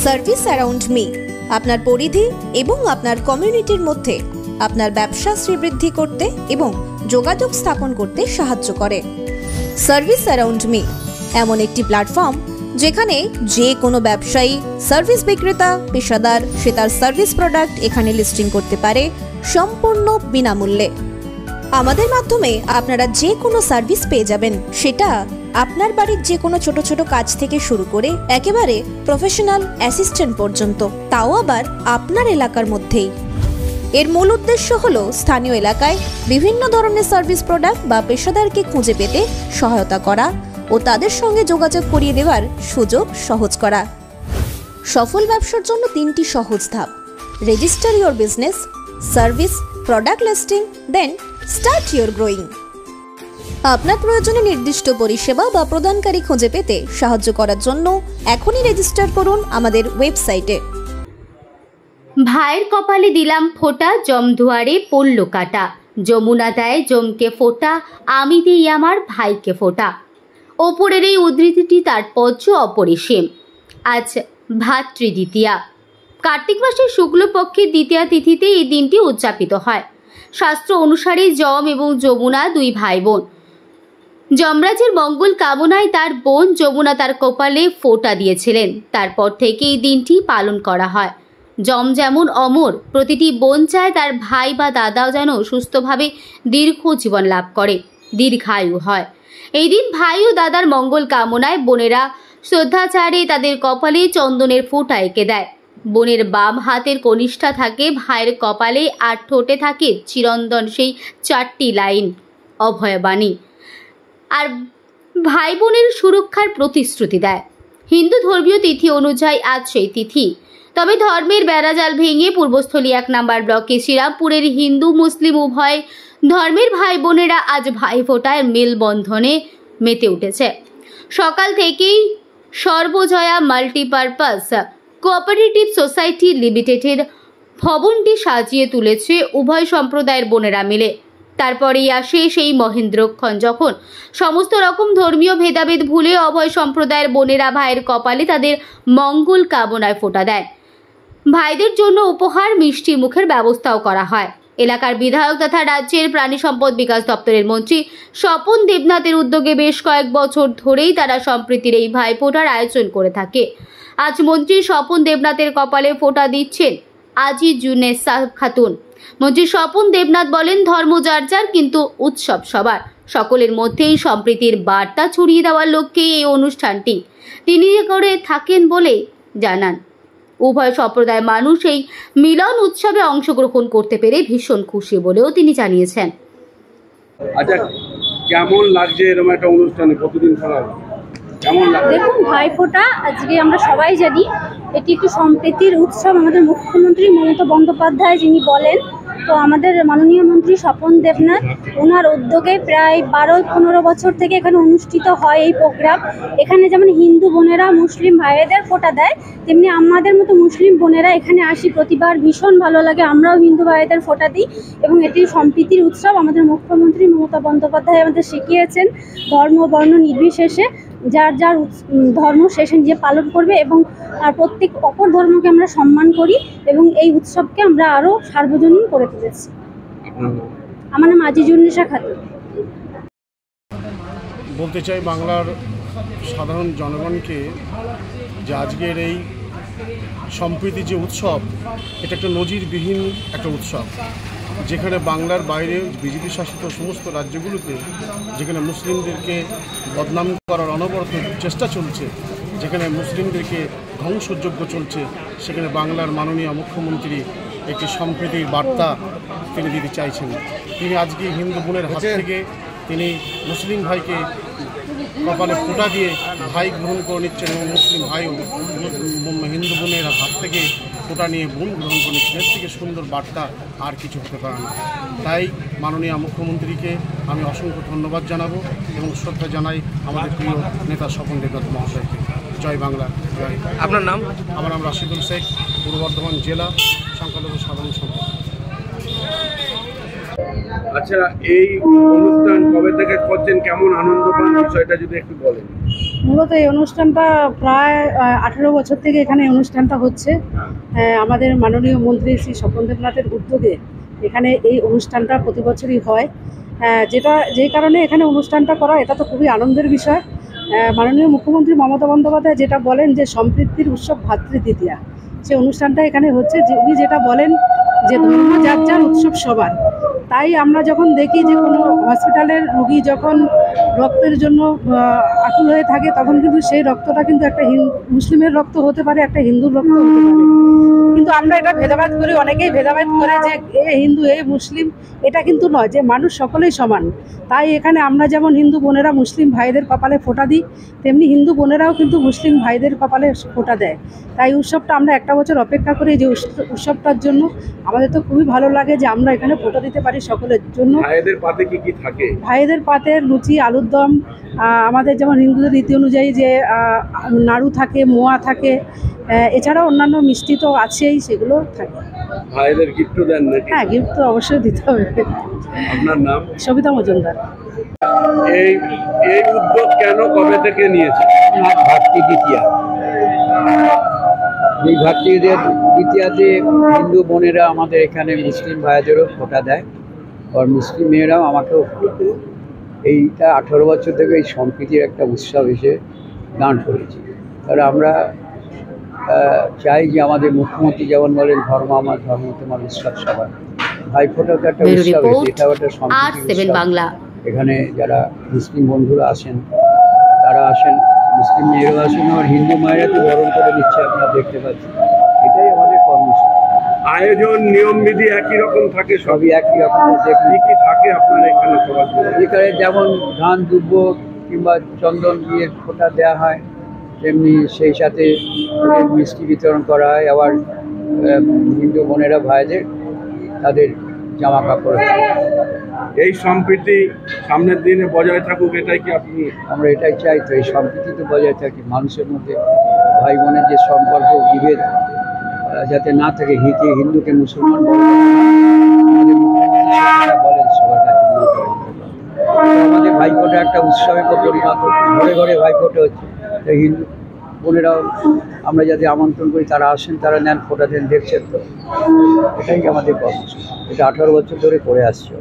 Service around me আপনার পরিধি এবং আপনার কমিউনিটির মধ্যে আপনার ব্যবসা শ্রীবৃদ্ধি করতে এবং যোগাযোগ স্থাপন করতে সাহায্য করে। সার্ভিস অ্যারাউন্ড মি এমন একটি প্ল্যাটফর্ম যেখানে যে কোনো ব্যবসায়ী, সার্ভিস বিক্রেতা, পেশাদার সে তার সার্ভিস প্রোডাক্ট এখানে লিস্টিং করতে পারে সম্পূর্ণ বিনামূল্যে। আমাদের মাধ্যমে আপনারা যে কোনো সার্ভিস পেয়ে যাবেন, সেটা আপনার বাড়ির যে কোনো ছোট ছোট কাজ থেকে শুরু করে একেবারে প্রফেশনাল অ্যাসিস্ট্যান্ট পর্যন্ত, তাও আবার আপনার এলাকার মধ্যেই। এর মূল উদ্দেশ্য হলো স্থানীয় এলাকায় বিভিন্ন ধরনের সার্ভিস প্রোডাক্ট বা পেশাদারকে খুঁজে পেতে সহায়তা করা ও তাদের সঙ্গে যোগাযোগ করিয়ে দেওয়ার সুযোগ সহজ করা। সফল ব্যবসার জন্য 3টি সহজ ধাপ: register your business, service, product listing, then start your growing. আপনার প্রয়োজনে নির্দিষ্ট পরিষেবা বা প্রদানকারী খুঁজে পেতে সাহায্য করার জন্য এখনই রেজিস্টার করুন আমাদের ওয়েবসাইটে। ভাইয়ের কপালে দিলাম ফোঁটা, জম দুয়ারে পড়ল কাটা। যমুনা দেয় জমকে ফোঁটা, আমি দিই আমার ভাইকে ফোঁটা। ওপরের এই উদ্ধৃতিটি তাৎপর্য অপরিসীম। আজ ভাতৃদ্বিতীয়া। কার্তিক মাসের শুক্লপক্ষের দ্বিতীয়া তিথিতে এই দিনটি উদযাপিত হয়। শাস্ত্র অনুসারে যম এবং যমুনা 2 ভাই বোন। যমরাজের মঙ্গল কামনায় তার বোন যমুনা তার কপালে ফোঁটা দিয়েছিলেন। তারপর থেকে এই দিনটি পালন করা হয়। যম যেমন অমর, প্রতিটি বোন চায় তার ভাই বা দাদাও যেন সুস্থভাবে দীর্ঘ জীবন লাভ করে, দীর্ঘায়ু হয়। এই দিন ভাই ও দাদার মঙ্গল কামনায় বোনেরা শ্রদ্ধাচারে তাদের কপালে চন্দনের ফোঁটা এঁকে দেয়। বোনের বাম হাতের কনিষ্ঠা থাকে ভাইয়ের কপালে, আর ঠোঁটে থাকে চিরন্তন সেই 4টি লাইন অভয়বাণী, আর ভাই বোনের সুরক্ষার প্রতিশ্রুতি দেয়। হিন্দু ধর্মীয় তিথি অনুযায়ী আজ সেই তিথি। তবে ধর্মের বেড়াজাল ভেঙে পূর্বস্থলী 1 নম্বর ব্লকে শ্রীরামপুরের হিন্দু মুসলিম উভয় ধর্মের ভাই বোনেরা আজ ভাইফোঁটায় মেলবন্ধনে মেতে উঠেছে। সকাল থেকেই সর্বজয়া মাল্টিপারপাস কোঅপারেটিভ সোসাইটি লিমিটেডের ভবনটি সাজিয়ে তুলেছে উভয় সম্প্রদায়ের বোনেরা মিলে। তারপরেই আসে সেই মহেন্দ্রক্ষণ, যখন সমস্ত রকম ধর্মীয় ভেদাভেদ ভুলে অভয় সম্প্রদায়ের বোনেরা ভাইয়ের কপালে তাদের মঙ্গল কামনায় ফোঁটা দেয়। ভাইদের জন্য উপহার, মিষ্টি মুখের ব্যবস্থাও করা হয়। এলাকার বিধায়ক তথা রাজ্যের প্রাণী সম্পদ বিকাশ দপ্তরের মন্ত্রী স্বপন দেবনাথের উদ্যোগে বেশ কয়েক বছর ধরেই তারা সম্প্রীতির এই ভাইফোঁটার আয়োজন করে থাকে। আজ মন্ত্রী স্বপন দেবনাথের কপালে ফোঁটা দিচ্ছেন আজিজুন্নেসা খাতুন। মন্ত্রী স্বপন দেবনাথ বলেন, ধর্ম যার যার, কিন্তু উৎসব সবার। সকলের মধ্যেই সম্প্রীতির বার্তা ছড়িয়ে দেওয়ার লক্ষ্যে এই অনুষ্ঠানটি তিনি করে থাকেন বলে জানান। উভয় সম্প্রদায়ের মানুষ এই মিলন উৎসবে অংশগ্রহণ করতে পেরে ভীষণ খুশি বলেও তিনি জানিয়েছেন। আচ্ছা, কেমন লাগছে এরকম একটা অনুষ্ঠানে? কতদিন করা হবে? কেমন লাগছে? দেখুন, ভাইফোঁটা আজকে আমরা সবাই জানি এটি একটি সম্প্রীতির উৎসব। আমাদের মুখ্যমন্ত্রী মমতা বন্দ্যোপাধ্যায় যিনি বলেন, তো আমাদের মাননীয় মন্ত্রী স্বপন দেবনাথ ওনার উদ্যোগে প্রায় 12-15 বছর থেকে এখানে অনুষ্ঠিত হয় এই প্রোগ্রাম। এখানে যেমন হিন্দু বোনেরা মুসলিম ভাইদের ফোঁটা দেয়, তেমনি আমাদের মতো মুসলিম বোনেরা এখানে আসি প্রতিবার। ভীষণ ভালো লাগে, আমরাও হিন্দু ভাইদের ফোঁটা দিই এবং এটি সম্প্রীতির উৎসব। আমাদের মুখ্যমন্ত্রী মমতা বন্দ্যোপাধ্যায় আমাদের শিখিয়েছেন ধর্ম বর্ণ নির্বিশেষে যার যার ধর্ম শেষে নিজে পালন করবে এবং প্রত্যেক অপর ধর্মকে আমরা সম্মান করি এবং এই উৎসবকে আমরা আরও সার্বজনীন করে তুলেছি। আমার নাম আজিজুন্নেসা খাতুন। বলতে চাই বাংলার সাধারণ জনগণকে যে আজকের এই সম্প্রীতি যে উৎসব, এটা একটা নজিরবিহীন একটা উৎসব, যেখানে বাংলার বাইরে বিজেপি শাসিত সমস্ত রাজ্যগুলোতে যেখানে মুসলিমদেরকে বদনাম করার অনবরত চেষ্টা চলছে, যেখানে মুসলিমদেরকে ধ্বংসযজ্ঞ চলছে, সেখানে বাংলার মাননীয় মুখ্যমন্ত্রী একটি সম্প্রীতির বার্তা তিনি দিতে চাইছেন। তিনি আজকে হিন্দু বোনের হাত থেকে তিনি মুসলিম ভাইকে কপালে ফোঁটা দিয়ে ভাই গ্রহণ করে নিচ্ছেন এবং মুসলিম ভাইও হিন্দু বোনের হাত থেকে ফোঁটা নিয়ে বোন গ্রহণ করে নিচ্ছেন। এর থেকে সুন্দর বার্তা আর কিছু হতে পারে না। তাই মাননীয় মুখ্যমন্ত্রীকে আমি অসংখ্য ধন্যবাদ জানাবো এবং শ্রদ্ধা জানাই আমাদের প্রিয় নেতা স্বপন দেবনাথ মহাশয়কে। জয় বাংলা, জয়। আপনার নাম? আমার নাম রাশিদুল শেখ, পূর্ব বর্ধমান জেলা সংখ্যালঘু সাধারণ সম্পাদক। আচ্ছা, এই অনুষ্ঠান কবে থেকে করছেন, কেমন আনন্দ পান, বিষয়টা যদি একটু বলেন। মূলত এই অনুষ্ঠানটা প্রায় 18 বছর থেকে এখানে এই অনুষ্ঠানটা হচ্ছে। আমাদের মাননীয় মন্ত্রী শ্রী স্বপন দেবনাথের উদ্যোগে এখানে এই অনুষ্ঠানটা প্রতি বছরই হয়। যেই কারণে এখানে অনুষ্ঠানটা করা, এটা তো খুবই আনন্দের বিষয়। মাননীয় মুখ্যমন্ত্রী মমতা বন্দ্যোপাধ্যায় যেটা বলেন যে সম্প্রীতির উৎসব ভাতৃদ্বিতীয়া, সেই অনুষ্ঠানটা এখানে হচ্ছে। উনি যেটা বলেন যে ধর্ম যার যার, উৎসব সবার। তাই আমরা যখন দেখি যে কোনো হসপিটালের রোগী যখন রক্তের জন্য আকুল হয়ে থাকে, তখন কিন্তু সেই রক্তটা কিন্তু একটা মুসলিমের রক্ত হতে পারে, একটা হিন্দুর রক্ত হতে পারে। কিন্তু আমরা এটা ভেদাভেদ করি, অনেকেই ভেদাভেদ করে যে এ হিন্দু এ মুসলিম। এটা কিন্তু নয়, যে মানুষ সকলেই সমান। তাই এখানে আমরা যেমন হিন্দু বোনেরা মুসলিম ভাইদের কপালে ফোঁটা দিই, তেমনি হিন্দু বোনেরাও কিন্তু মুসলিম ভাইদের কপালে ফোঁটা দেয়। তাই উৎসবটা আমরা একটা বছর অপেক্ষা করি যে উৎসবটার জন্য। আমাদের তো খুবই ভালো লাগে যে আমরা এখানে ফোঁটা দিতে পারি সকলের জন্য। ভাইদের পাতে কি কি থাকে? ভাইদের পাতে লুচি, আলুর দম, আমাদের যেমন হিন্দুদের রীতি অনুযায়ী যে নাড়ু থাকে, মোয়া থাকে, এছাড়াও অন্যান্য মিষ্টি তো আছেই, সেগুলো থাকে। ভাইদের গিফটও দেন নাকি? হ্যাঁ, গিফট তো অবশ্যই দিতে হবে। আপনার নাম? সবিতা মজুমদার। এই এই উদ্যোগ কেন, কবে থেকে নিয়েছে? ভাতৃদ্বিতীয়া। এই ভাতৃদ্বিতীয়াতে হিন্দু বোনেরা আমাদের এখানে মুসলিম ভাইদেরও ফোঁটা দেয়, আর মুসলিম মেয়েরাও আমাকেও ফোঁটা দেয়। এইটা 18 বছর থেকে এই সম্প্রীতির একটা উৎসব হিসেবে দাঁড় করেছি। কারণ আমরা চাই যে আমাদের মুখ্যমন্ত্রী যেমন বলেন, ধর্ম আমার, ধর্ম তোমার, উৎসব সবার। ভাইফোঁটা তো একটা উৎসব, এটাও একটা সম্প্রীতির উৎসব। এখানে যারা মুসলিম বন্ধুরা আসেন, তারা আসেন, মুসলিম মেয়েরাও আসেন, আর হিন্দু মায়েরা তো বরণ করে দিচ্ছে, আপনারা দেখতে পাচ্ছেন। এটাই আমাদের কর্মসূচি। আয়োজন নিয়ম বিধি একই রকম থাকে? সবই একই রকম। কি কি থাকে আপনার এখানে? এখানে যেমন ধান, দুব্য কিংবা চন্দন দিয়ে ফোঁটা দেওয়া হয়, তেমনি সেই সাথে মিষ্টি বিতরণ করা হয়। আবার হিন্দু বোনেরা ভাইদের তাদের জামা কাপড়। এই সম্প্রীতি সামনের দিনে বজায় থাকুক, এটাই কি আপনি? আমরা এটাই চাই, তো এই সম্প্রীতি তো বজায় থাকে, মানুষের মধ্যে ভাই বোনের যে সম্পর্ক, বিভেদ যাতে না থাকে। হিন্দুকে মুসলমান আমাদের মুখ্যমন্ত্রী বলেন সবার কাছে। আমাদের ভাইফোঁটা একটা উৎসবে পরিণত, ঘরে ঘরে ভাইফোঁটা হচ্ছে। তাই হিন্দু বোনেরাও আমরা যাতে আমন্ত্রণ করি, তারা আসেন, তারা নেন, ফোঁটা দেন, দেখছেন তো। এটাই আমাদের কর্মসূচি। এটা 18 বছর ধরে করে আসছে।